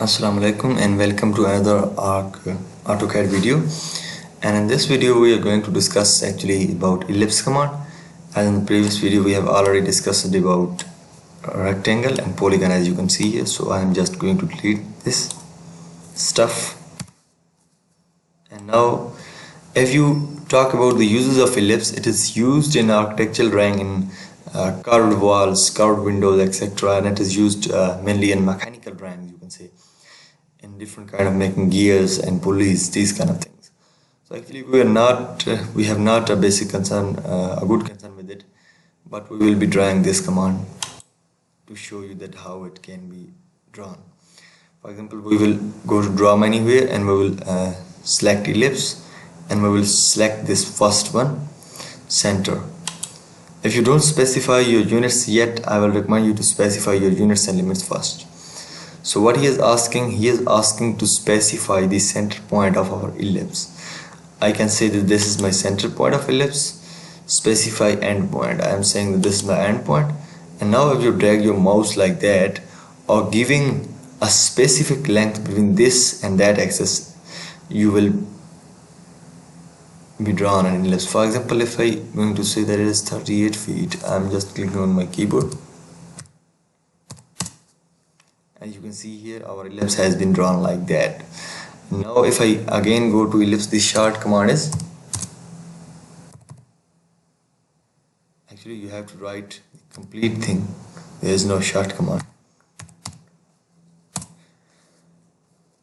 Assalamu alaikum and welcome to another AutoCAD video. And in this video we are going to discuss actually about ellipse command. As in the previous video we have already discussed about rectangle and polygon, as you can see here. So I am just going to delete this stuff. And now if you talk about the uses of ellipse, it is used in architectural drawing in curved walls, curved windows, etc. And it is used mainly in mechanical drawing, you can say, in different kind of making gears and pulleys, these kind of things. So actually we have not a basic concern, a good concern with it, but we will be drawing this command to show you that how it can be drawn. For example, we will go to draw menu here and we will select ellipse and we will select this first one, center. If you don't specify your units yet, I will recommend you to specify your units and limits first. So what he is asking to specify the center point of our ellipse. I can say that this is my center point of ellipse, specify end point. I am saying that this is my end point. And now if you drag your mouse like that, or giving a specific length between this and that axis, you will be drawn an ellipse. For example, if I am going to say that it is 38 feet, I am just clicking on my keyboard. As you can see here, our ellipse has been drawn like that. Now if I again go to ellipse, the short command is, actually you have to write the complete thing. There is no short command.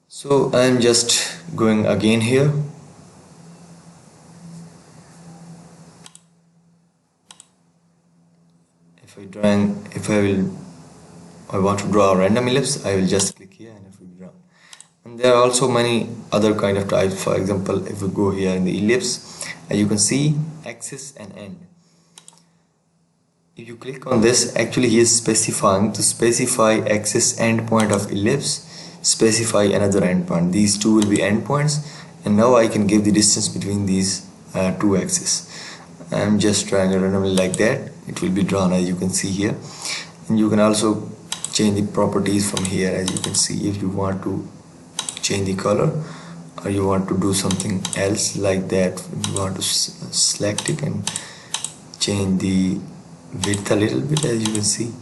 So I am just going again here. I want to draw a random ellipse, I will just click here and it will be drawn. And there are also many other kind of types. For example, if we go here in the ellipse, as you can see, axis and end. If you click on this, actually he is specifying to specify axis end point of ellipse, specify another end point. These two will be endpoints, and now I can give the distance between these two axes. I am just drawing it randomly like that. It will be drawn, as you can see here. And you can also change the properties from here, as you can see. If you want to change the color or you want to do something else like that, you want to select it and change the width a little bit, as you can see.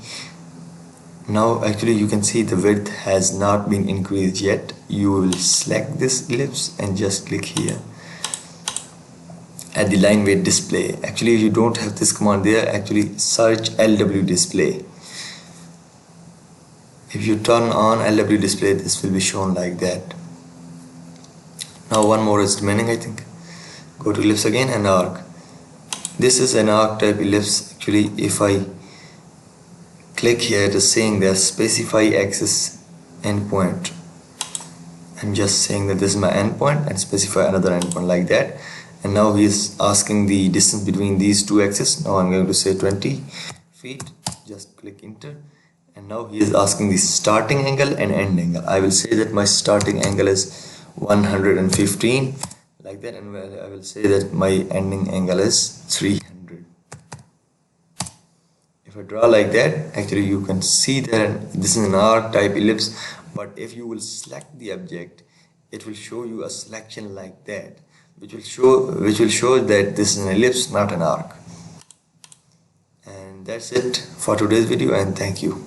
Now actually you can see the width has not been increased yet. You will select this ellipse and just click here at the line weight display. Actually if you don't have this command there, actually search LW display. If you turn on LW display, this will be shown like that. Now one more is remaining, I think. Go to ellipse again and arc. This is an arc type ellipse. Actually if I click here, it is saying that specify axis endpoint. I'm just saying that this is my endpoint and specify another endpoint like that. And now he is asking the distance between these two axes. Now I'm going to say 20 feet. Just click enter. And now he is asking the starting angle and end angle. I will say that my starting angle is 115 like that, and I will say that my ending angle is 300. If I draw like that, actually you can see that this is an arc type ellipse, but if you will select the object, it will show you a selection like that, which will show that this is an ellipse, not an arc. And that's it for today's video, and thank you.